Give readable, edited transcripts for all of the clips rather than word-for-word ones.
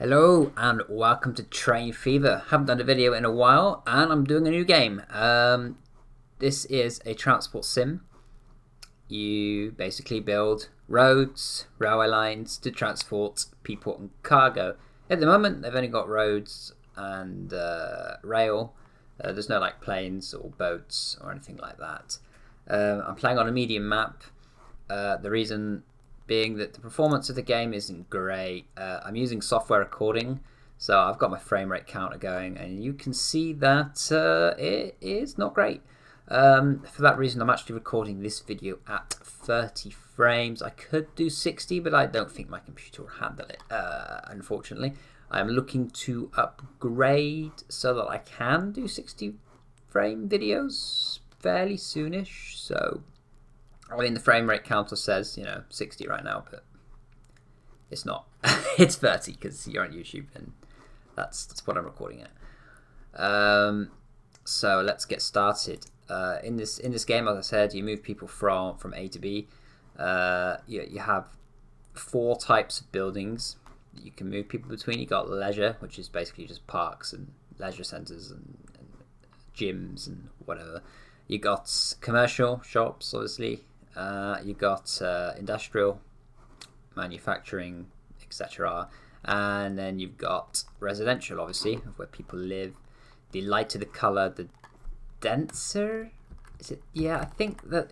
Hello and welcome to Train Fever. Haven't done a video in a while and I'm doing a new game. This is a transport sim. You basically build roads, railway lines to transport people and cargo. At the moment they've only got roads and rail. There's no like planes or boats or anything like that. I'm playing on a medium map. The reason being that the performance of the game isn't great. I'm using software recording, so I've got my frame rate counter going, and you can see that it is not great. For that reason, I'm actually recording this video at 30 frames. I could do 60, but I don't think my computer will handle it, unfortunately. I'm looking to upgrade so that I can do 60 frame videos fairly soonish, so I mean, the frame rate counter says, 60 right now, but it's not. It's 30 because you're on YouTube, and that's what I'm recording at. So let's get started. In this game, as I said, you move people from A to B. You have 4 types of buildings that you can move people between. You got leisure, which is basically just parks and leisure centers and gyms and whatever. You got commercial shops, obviously. You got industrial, manufacturing, etc. And then you've got residential, obviously, where people live. The lighter the color, the denser. Is it? Yeah, I think that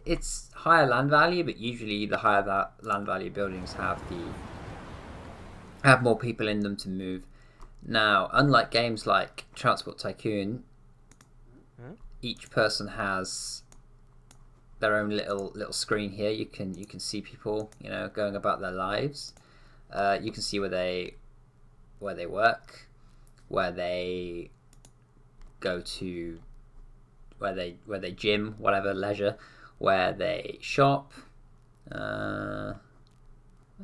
it's higher land value, but usually the higher that land value buildings have more people in them to move. Now, unlike games like Transport Tycoon, each person has their own little screen here. You can see people, going about their lives. You can see where they work, where they go to, where they gym, whatever, leisure, where they shop. Did I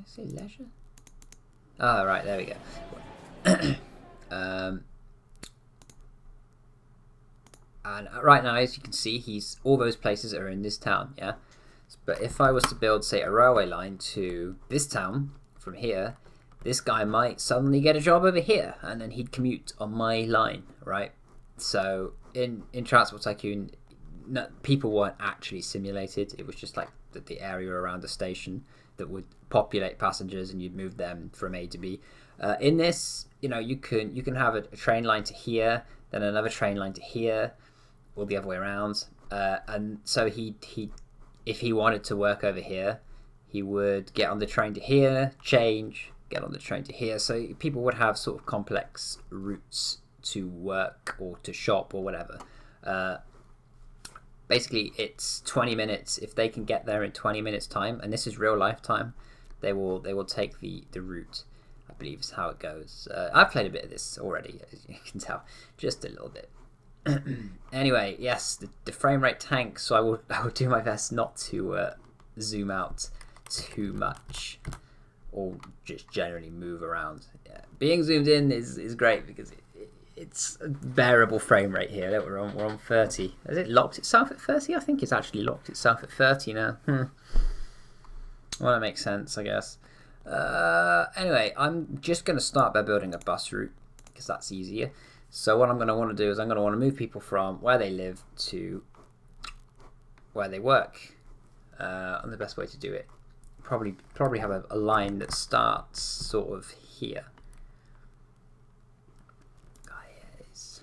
say leisure? Oh, right, there we go. And right now, as you can see, all those places are in this town, yeah? But if I was to build, say, a railway line to this town from here, this guy might suddenly get a job over here, and then he'd commute on my line, right? So in Transport Tycoon, people weren't actually simulated. It was just like the area around the station that would populate passengers, and you'd move them from A to B. In this, you can have a train line to here, then another train line to here, or the other way around. And so if he wanted to work over here, he would get on the train to here, change, get on the train to here. So people would have sort of complex routes to work or to shop or whatever. Basically, it's 20 minutes. If they can get there in 20 minutes time, and this is real life time, they will take the route, I believe is how it goes. I've played a bit of this already, as you can tell, just a little bit. Anyway, yes, the frame rate tanks, so I will do my best not to zoom out too much or just generally move around. Yeah. Being zoomed in is great because it's a bearable frame rate here. Look, we're on 30. Has it locked itself at 30? I think it's actually locked itself at 30 now. Well, that makes sense, I guess. Anyway, I'm just going to start by building a bus route because that's easier. So what I'm going to want to do is I'm going to want to move people from where they live to where they work. And the best way to do it, probably have a line that starts sort of here. So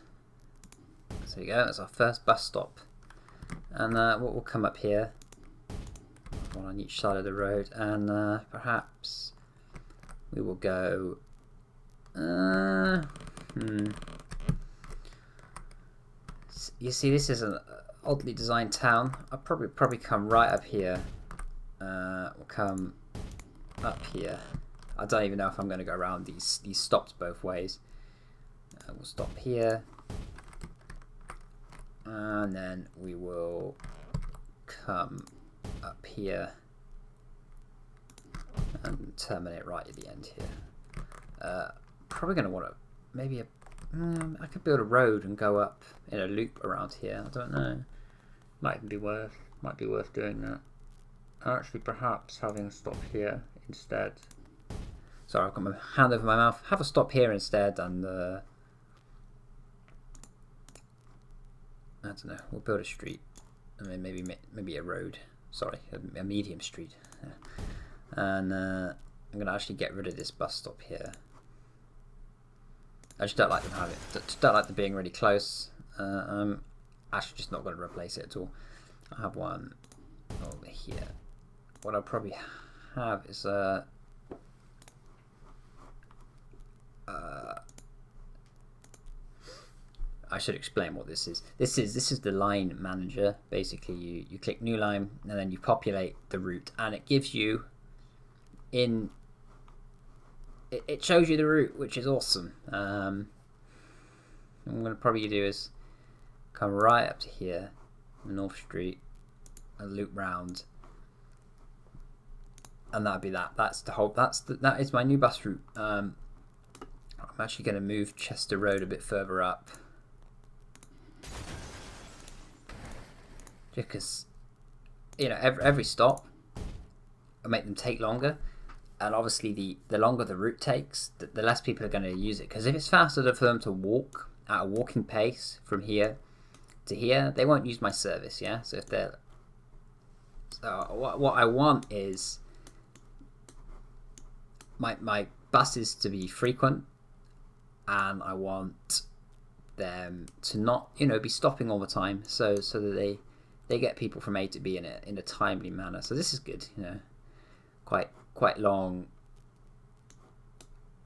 there we go, that's our first bus stop. And what will come up here, one on each side of the road, and perhaps we will go You see, this is an oddly designed town. I'll probably come right up here. We'll come up here. I don't even know if I'm going to go around these stops both ways. We'll stop here, and then we will come up here and terminate right at the end here. Probably going to want to maybe I could build a road and go up in a loop around here. I don't know. Might be worth doing that. Actually, perhaps having a stop here instead. So Sorry, I've got my hand over my mouth. Have a stop here instead, and I don't know. We'll build a street. I mean, maybe a road. Sorry, a medium street. Yeah. And I'm gonna actually get rid of this bus stop here. I just don't like them having. Just don't like them being really close. I'm actually just not going to replace it at all. I have one over here. What I'll probably have is I should explain what this is. This is the line manager. Basically, you click new line and then you populate the route, and it gives you it shows you the route, which is awesome. What I'm going to probably do is come right up to here, North Street, and loop round, and that'd be that. That's the whole. That is my new bus route. I'm actually going to move Chester Road a bit further up, just because, you know, every stop I make them take longer. And obviously, the longer the route takes, the less people are going to use it. Because if it's faster for them to walk at a walking pace from here to here, they won't use my service. Yeah. So if they're what I want is my buses to be frequent, and I want them to not, you know, be stopping all the time. So that they get people from A to B in a timely manner. So this is good. You know, quite long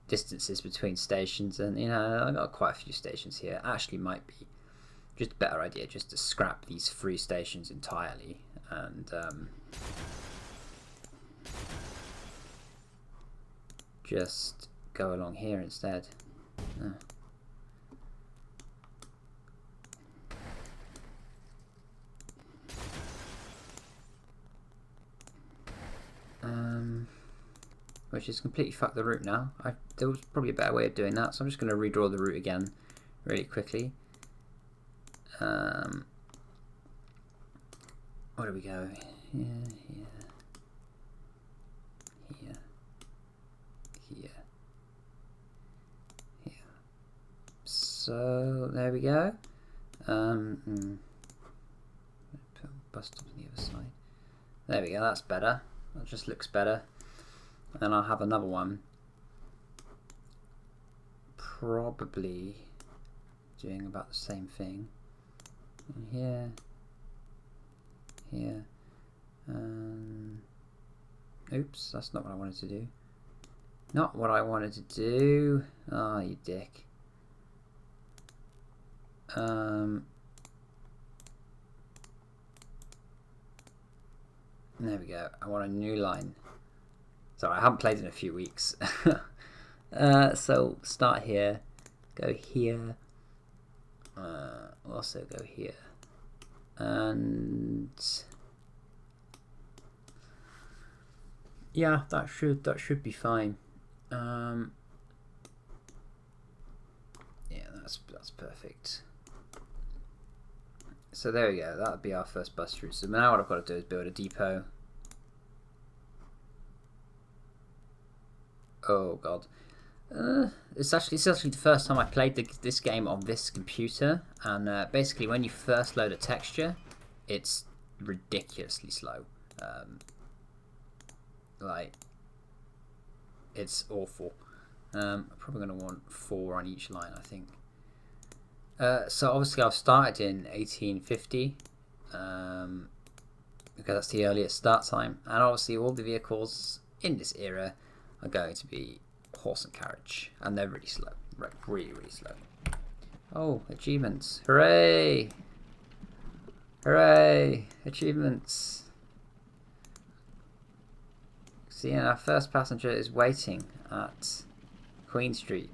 distances between stations, and you know, I've got quite a few stations here. Actually might be just a better idea just to scrap these 3 stations entirely and just go along here instead. Which is completely fucked the route now. There was probably a better way of doing that, so I'm just going to redraw the route again really quickly. Where do we go? Here. So there we go. Put a bus stop on the other side. There we go. That's better. That just looks better. And then I'll have another one, probably doing about the same thing. And here. Oops, that's not what I wanted to do. Not what I wanted to do. Oh, you dick. There we go. I want a new line. Sorry, I haven't played in a few weeks. So start here, go here, also go here, and yeah, that should be fine. Yeah, that's perfect. So there we go. That would be our first bus route. So now what I've got to do is build a depot. Oh god, it's actually the first time I played this game on this computer, and basically when you first load a texture, it's ridiculously slow. Like, it's awful. I'm probably going to want 4 on each line, I think. So obviously I've started in 1850 because that's the earliest start time, and obviously all the vehicles in this era are going to be horse and carriage, and they're really slow, right? Really slow. Oh, achievements! Hooray! Hooray! Achievements! See, our first passenger is waiting at Queen Street.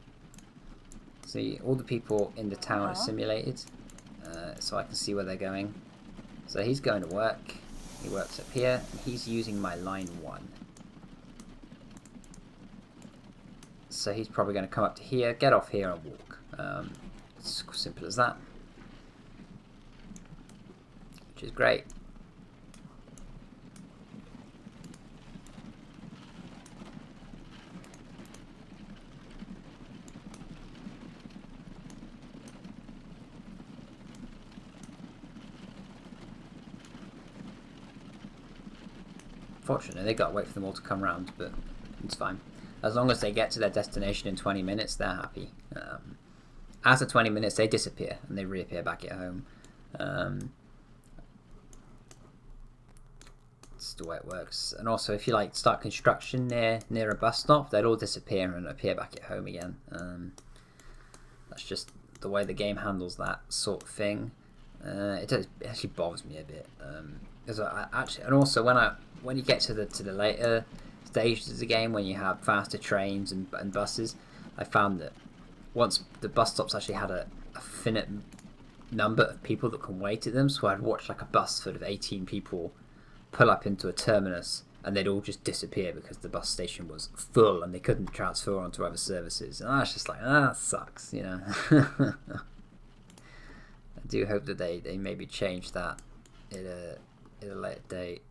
See, all the people in the town are simulated, so I can see where they're going. So he's going to work. He works up here, and he's using my line 1. So he's probably going to come up to here, get off here, and walk. It's simple as that, which is great. Fortunately, they got to wait for them all to come round, but it's fine. As long as they get to their destination in 20 minutes, they're happy. After 20 minutes, they disappear and they reappear back at home. That's the way it works. And also, if you like start construction near a bus stop, they'll all disappear and appear back at home again. That's just the way the game handles that sort of thing. It actually bothers me a bit. Because and also when you get to the later stages of the game, when you have faster trains and buses, I found that once the bus stops actually had a finite number of people that can wait at them, so I'd watch like a bus full of 18 people pull up into a terminus and they'd all just disappear because the bus station was full and they couldn't transfer onto other services. And I was just like, that sucks, you know. I do hope that they maybe change that at a later date.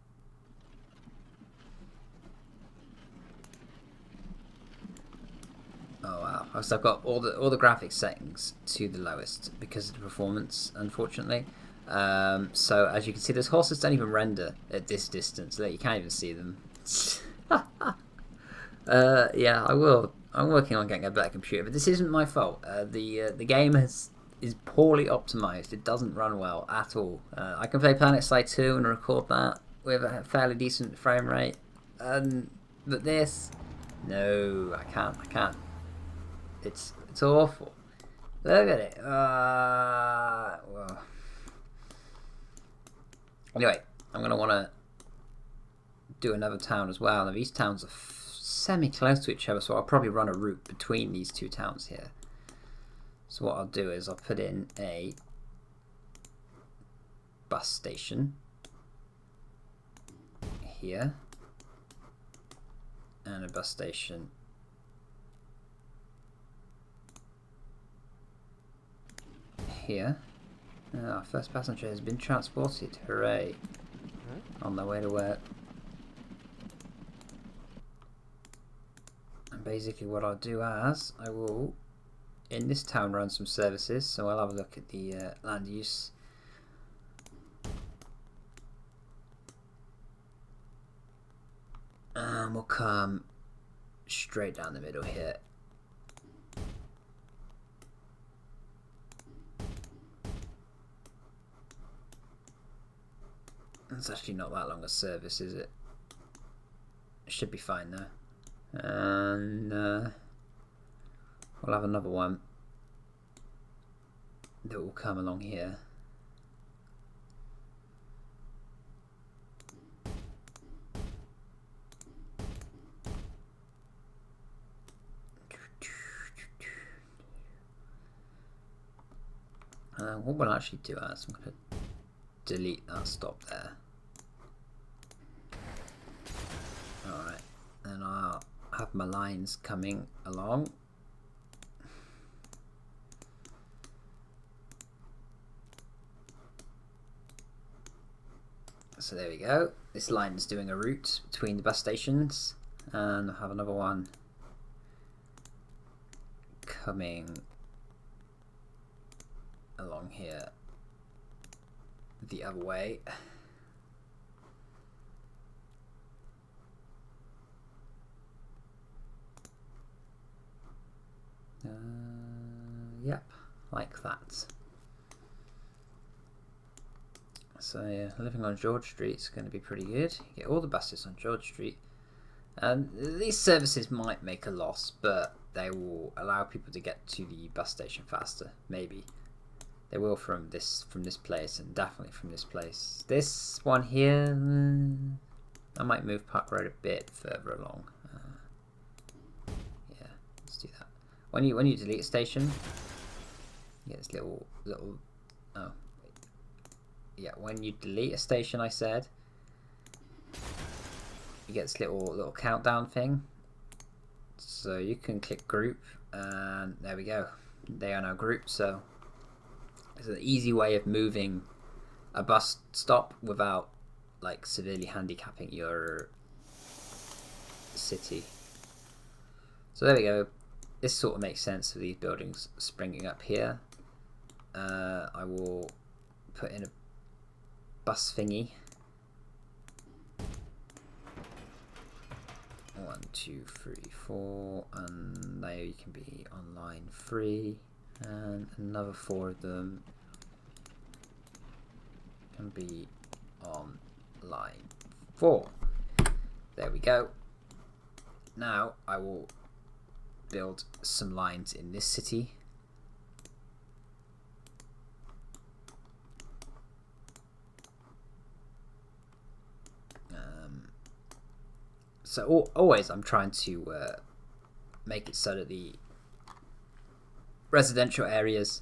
Oh wow! So I've got all the graphics settings to the lowest because of the performance, unfortunately. So as you can see, those horses don't even render at this distance. You can't even see them. Yeah, I will. I'm working on getting a better computer, but this isn't my fault. The game is poorly optimized. It doesn't run well at all. I can play Planet Side 2 and record that with a fairly decent frame rate, but this, no, I can't. It's awful. Look at it. Well. Anyway, I'm gonna want to do another town as well. Now these towns are semi-close to each other, so I'll probably run a route between these two towns here. So what I'll do is I'll put in a bus station here and a bus station here. Our first passenger has been transported. Hooray! On their way to work. And basically what I'll do is I will in this town run some services, so I'll have a look at the land use. And we'll come straight down the middle here. It's actually not that long a service, is it? It should be fine though. And we'll have another one that will come along here. What we'll actually do is I'm going to delete that stop there. Alright, and I'll have my lines coming along. So there we go. This line is doing a route between the bus stations, and I'll have another one coming along here the other way. Yep, like that. So yeah, living on George Street is going to be pretty good. You get all the buses on George Street. These services might make a loss, but they will allow people to get to the bus station faster. Maybe they will from this place, and definitely from this place. This one here, I might move Park Road a bit further along. Yeah, let's do that. When you delete a station, you get this little oh. Yeah, when you delete a station, I said, you get this little countdown thing. So you can click group, and there we go. They are now grouped. So it's an easy way of moving a bus stop without like severely handicapping your city. So there we go. This sort of makes sense for these buildings springing up here. I will put in a bus thingy 1, 2, 3, 4, and they can be on line 3, and another 4 of them can be on line 4. There we go. Now I will build some lines in this city. So always I'm trying to make it so that the residential areas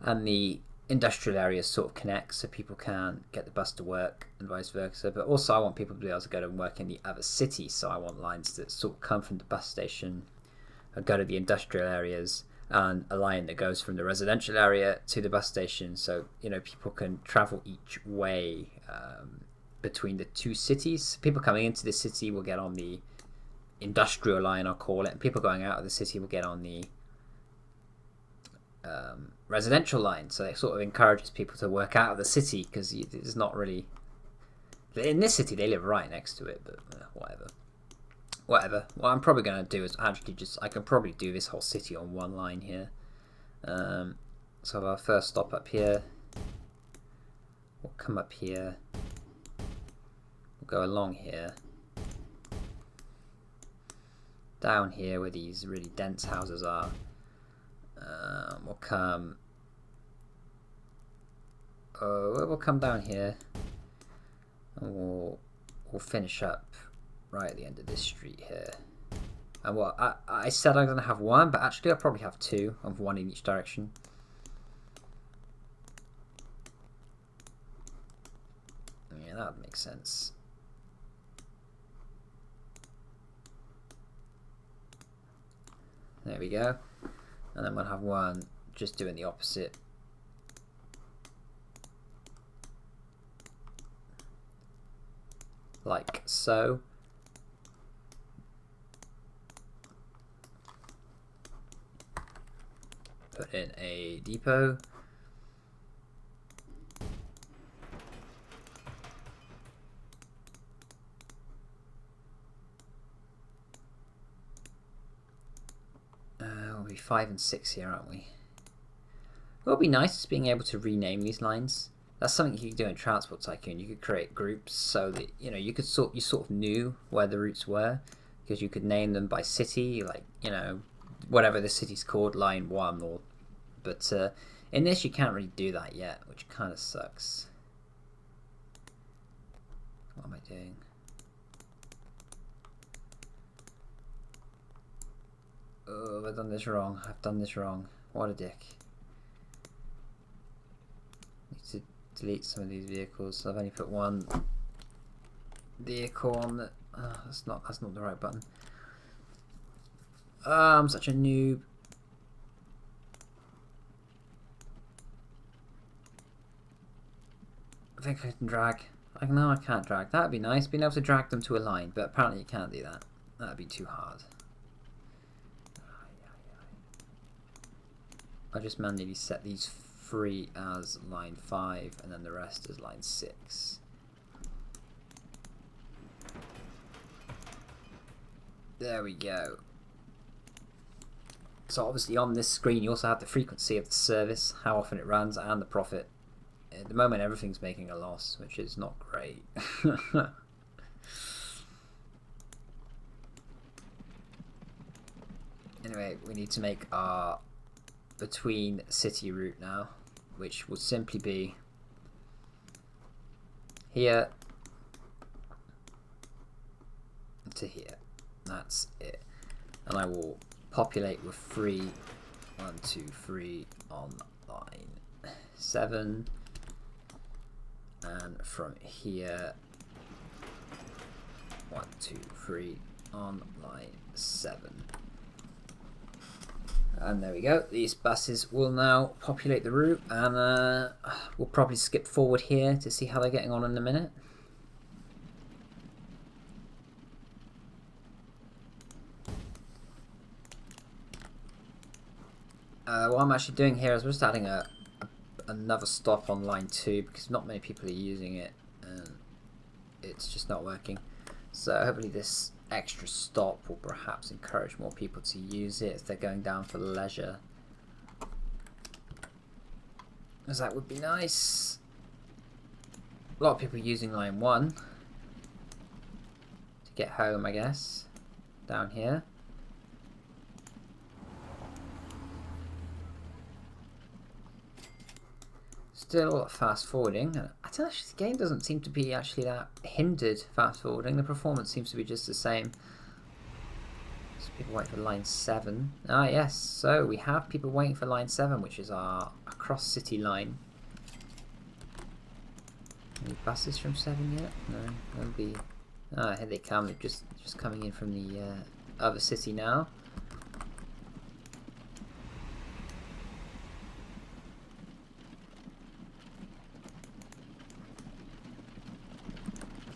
and the industrial areas sort of connect, so people can get the bus to work and vice versa. But also I want people to be able to go to work in the other cities, so I want lines that sort of come from the bus station and go to the industrial areas, and a line that goes from the residential area to the bus station, so you know people can travel each way between the two cities. People coming into the city will get on the industrial line, I'll call it, and people going out of the city will get on the residential line. So it sort of encourages people to work out of the city, because it's not really, in this city they live right next to it, but whatever. What I'm probably going to do is actually I can probably do this whole city on one line here. So our first stop up here, we'll come up here, we'll go along here, down here where these really dense houses are. We'll come down here, and we'll finish up right at the end of this street here. And what I said I'm gonna have one, but actually I'll probably have two, of one in each direction. Yeah, that would make sense. There we go. And then we'll have one just doing the opposite. Like so. Put in a depot. We'll be 5 and 6 here, aren't we? What would be nice is being able to rename these lines. That's something you could do in Transport Tycoon. You could create groups so that you sort of knew where the routes were, because you could name them by city, like whatever the city's called, line 1, or. But in this you can't really do that yet, which kind of sucks. What am I doing? Oh, I've done this wrong. I've done this wrong. What a dick. Need to delete some of these vehicles. I've only put one vehicle on the. That's not the right button. I'm such a noob. I think I can drag. No, I can't drag. That'd be nice, being able to drag them to a line, but apparently you can't do that. That'd be too hard. I just manually set these 3 as line 5 and then the rest as line 6. There we go. So obviously on this screen you also have the frequency of the service, how often it runs, and the profit. At the moment everything's making a loss, which is not great. Anyway, we need to make our between city route now, which will simply be here to here. That's it. And I will populate with 3, 1, 2, 3 on line 7, and from here 1, 2, 3 on line 7. And there we go. These buses will now populate the route, and we'll probably skip forward here to see how they're getting on in a minute. What I'm actually doing here is we're just adding another stop on line 2, because not many people are using it and it's just not working. So hopefully this extra stop will perhaps encourage more people to use it if they're going down for leisure. As that would be nice. A lot of people using line 1 to get home, I guess, down here. Still a lot of fast forwarding. I don't know, the game doesn't seem to be actually that hindered fast forwarding. The performance seems to be just the same. So people waiting for line 7. Ah yes, so we have people waiting for line 7, which is our cross city line. Any buses from 7 yet? No, they'll be. Ah, here they come. They're just coming in from the other city now.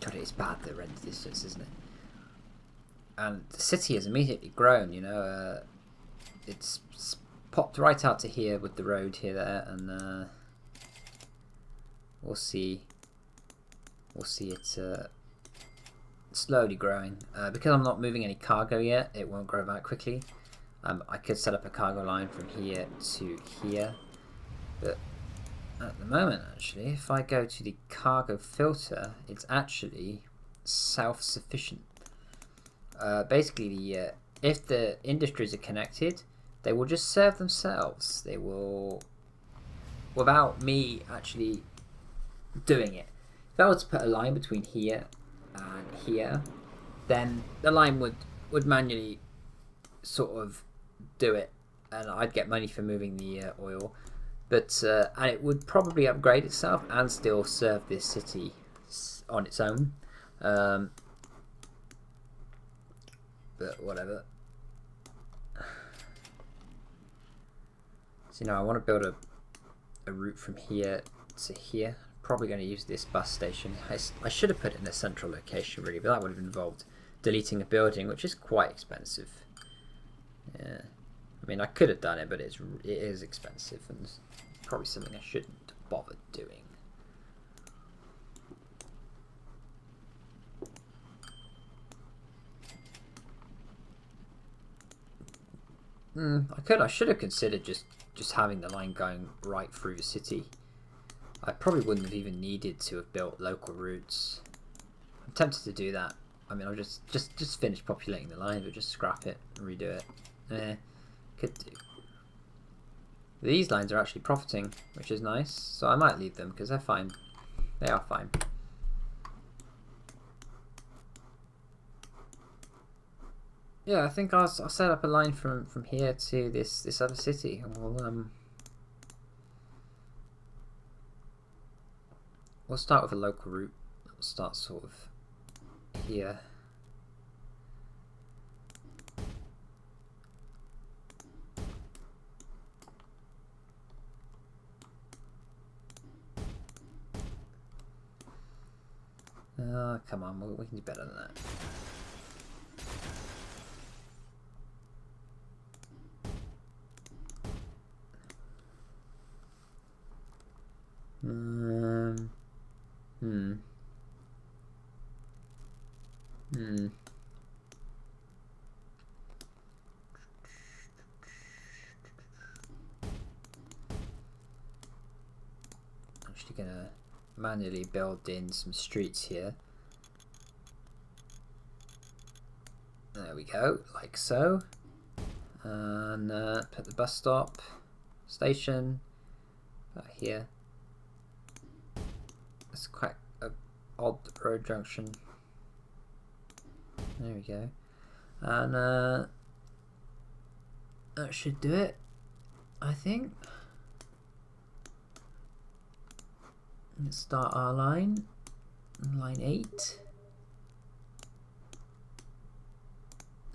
God, it is bad the render distance, isn't it? And the city has immediately grown. You know, it's popped right out to here with the road here there, and we'll see. We'll see it slowly growing. Because I'm not moving any cargo yet, it won't grow that quickly. I could set up a cargo line from here to here, but at the moment, actually, if I go to the cargo filter, it's actually self-sufficient. Basically, if the industries are connected, they will just serve themselves. They will, without me actually doing it. If I were to put a line between here and here, then the line would manually sort of do it, and I'd get money for moving the oil. But and it would probably upgrade itself and still serve this city on its own. But whatever. So I want to build a route from here to here. Probably going to use this bus station. I should have put it in a central location really, but that would have involved deleting a building, which is quite expensive. Yeah, I mean I could have done it, but it is expensive and probably something I shouldn't bother doing. I should have considered just having the line going right through the city. I probably wouldn't have even needed to have built local routes. I'm tempted to do that. I mean, I'll just finish populating the line, but just scrap it and redo it. Could do. These lines are actually profiting, which is nice. So I might leave them because they're fine. They are fine. Yeah, I think I'll set up a line from here to this other city, and we'll start with a local route. We'll start sort of here. Come on, we can do better than that. Actually gonna manually build in some streets here. There we go, like so. And put the bus stop, station, about here. It's quite an odd road junction. There we go. And that should do it, I think. Let's start our line. Line 8.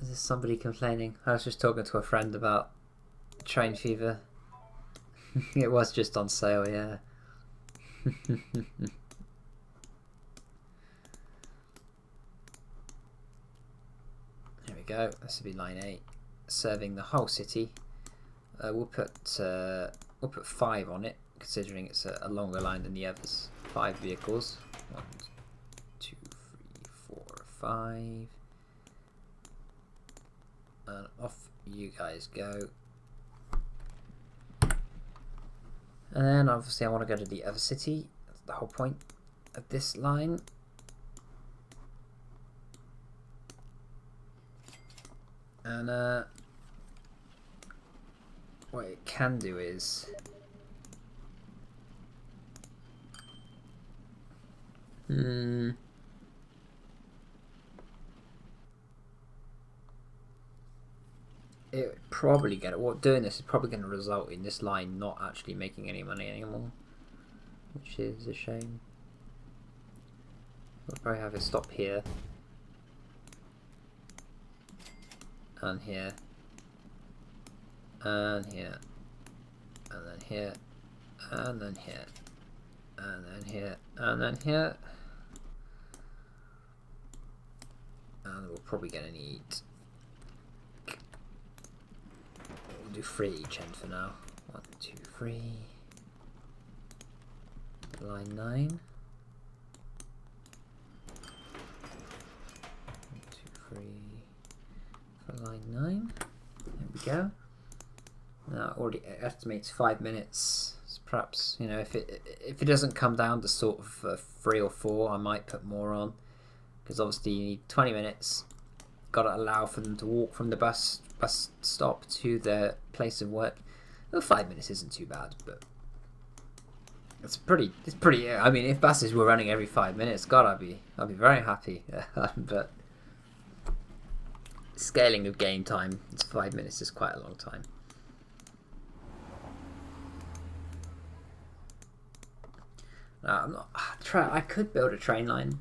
Is there somebody complaining? I was just talking to a friend about Train Fever. It was just on sale, yeah. There we go. This will be line 8, serving the whole city. We'll put 5 on it, considering it's a longer line than the others. 5 vehicles. 1, 2, 3, 4, 5. and off you guys go. And then obviously I want to go to the other city. That's the whole point of this line. And what it can do is it would probably get it. What doing this is probably going to result in this line not actually making any money anymore, which is a shame. We'll probably have it stop here and here and here and then here and then here and then here and then here, and we'll probably get an eat. We'll do 3 each end for now. 1, 2, 3. Line 9. 1, 2, 3 for line 9. There we go. Now it already estimates 5 minutes. So perhaps, you know, if it doesn't come down to sort of 3 or 4, I might put more on, because obviously you need 20 minutes. Got to allow for them to walk from the bus stop to their place of work. Well, 5 minutes isn't too bad, but it's pretty. I mean, if buses were running every 5 minutes, God, I'd be very happy. But scaling of game time, it's 5 minutes is quite a long time. Now, I'm not. I could build a train line.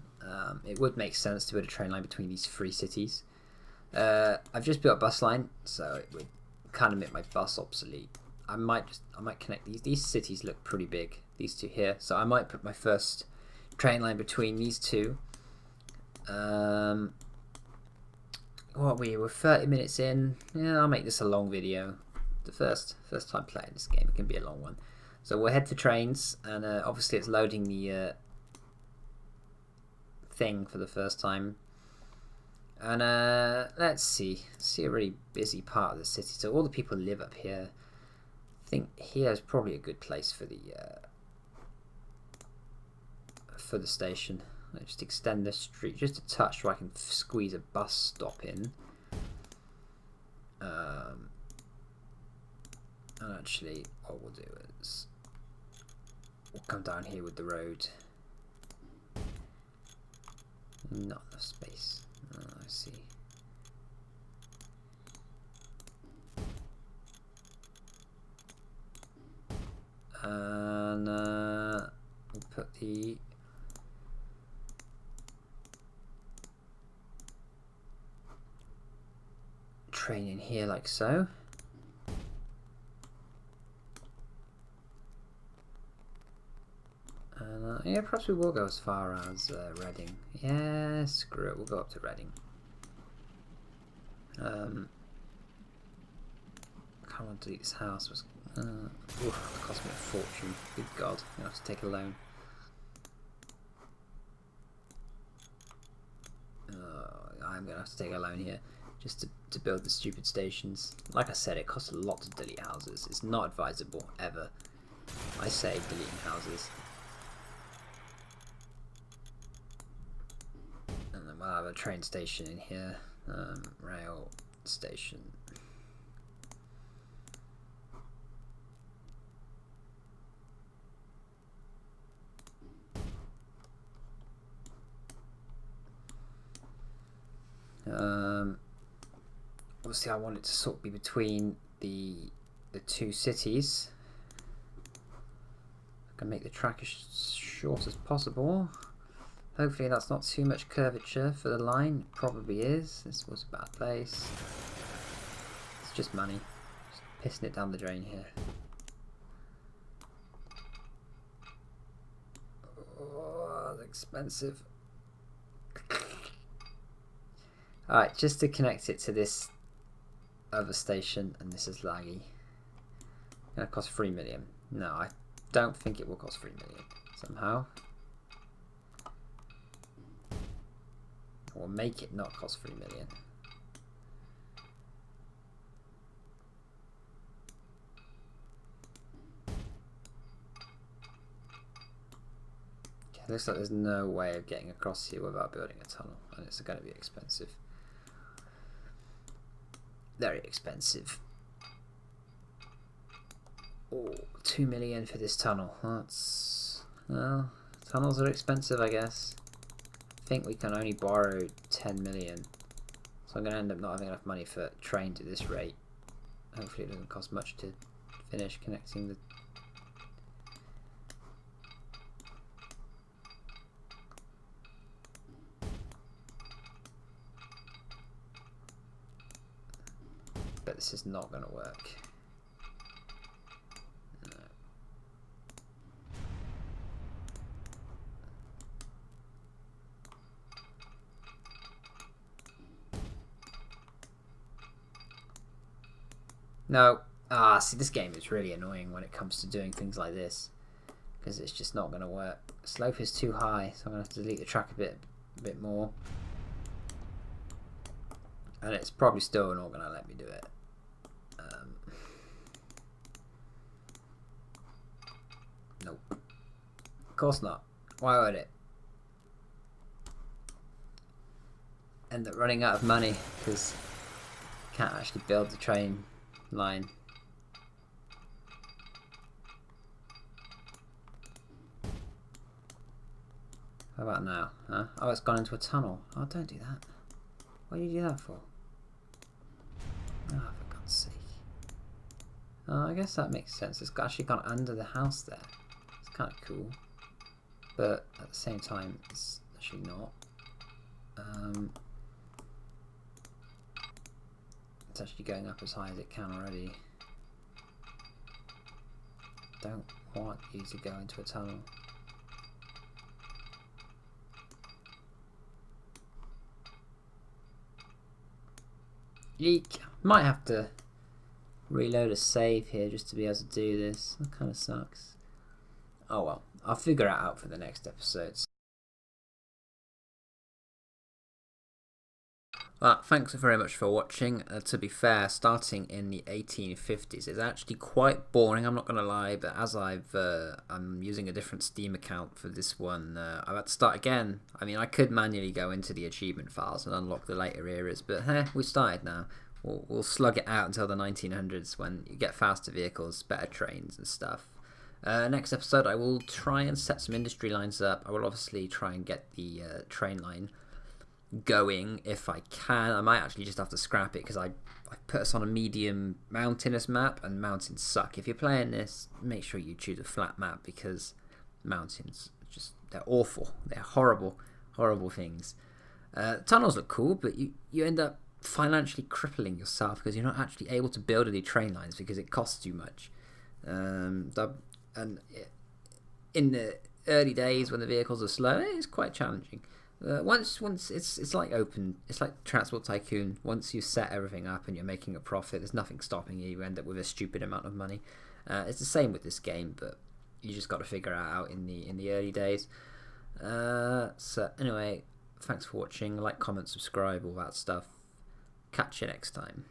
It would make sense to build a train line between these 3 cities. I've just built a bus line, so it would kind of make my bus obsolete. I might connect these. These cities look pretty big, these 2 here, so I might put my first train line between these 2. What we're 30 minutes in. Yeah, I'll make this a long video. The first time playing this game, it can be a long one. So we'll head for trains, and obviously it's loading the thing for the first time. And let's see a really busy part of the city. So all the people live up here. I think here is probably a good place for the station. Let's just extend this street just a touch so I can squeeze a bus stop in. And actually, what we'll do is we'll come down here with the road. Not enough space. Oh, I see. And we'll put the train in here like so. And yeah, perhaps we will go as far as Reading. Yeah, screw it, we'll go up to Reading. I can't want to delete this house. It cost me a fortune. Good God, I have to take a loan. I'm going to have to take a loan here just to build the stupid stations. Like I said, it costs a lot to delete houses. It's not advisable, ever. I say deleting houses. And then we'll have a train station in here. Rail station. Obviously I want it to sort of be between the 2 cities. I can make the track as short as possible. Hopefully that's not too much curvature for the line. It probably is. This was a bad place. It's just money. Just pissing it down the drain here. Oh, that's expensive. Alright, just to connect it to this other station, and this is laggy. Gonna cost 3 million. No, I don't think it will cost 3 million somehow. Or make it not cost 3 million. It looks like there's no way of getting across here without building a tunnel, and it's going to be expensive. Very expensive. Oh, 2 million for this tunnel. That's, well, tunnels are expensive, I guess. I think we can only borrow 10 million. So I'm going to end up not having enough money for trains at this rate. Hopefully it doesn't cost much to finish connecting the... But this is not going to work. No. Ah, see, this game is really annoying when it comes to doing things like this, because it's just not going to work. Slope is too high, so I'm going to have to delete the track a bit more. And it's probably still not going to let me do it. Nope. Of course not. Why would it? End up running out of money because can't actually build the train line. How about now? Huh? Oh, it's gone into a tunnel. Oh, don't do that. What do you do that for? Oh, for God's sake. Oh, I guess that makes sense. It's actually gone under the house there. It's kind of cool. But at the same time, it's actually not. It's actually going up as high as it can already. Don't want you to go into a tunnel. Eek! Might have to reload a save here just to be able to do this. That kind of sucks. Oh well, I'll figure it out for the next episodes. Well, thanks very much for watching. To be fair, starting in the 1850s is actually quite boring, I'm not going to lie, but as I'm using a different Steam account for this one, I've had to start again. I mean, I could manually go into the achievement files and unlock the later eras, but we started now. We'll slug it out until the 1900s when you get faster vehicles, better trains and stuff. Next episode, I will try and set some industry lines up. I will obviously try and get the train line going if I can. I might actually just have to scrap it because I put us on a medium mountainous map and mountains suck. If you're playing this, make sure you choose a flat map because mountains they're awful. They're horrible things. Tunnels look cool, but you end up financially crippling yourself because you're not actually able to build any train lines because it costs too much. And in the early days when the vehicles are slow, it's quite challenging. Once it's like Transport Tycoon. Once you set everything up and you're making a profit, there's nothing stopping you. You end up with a stupid amount of money. It's the same with this game, but you just got to figure it out in the early days. So anyway, thanks for watching. Like, comment, subscribe, all that stuff. Catch you next time.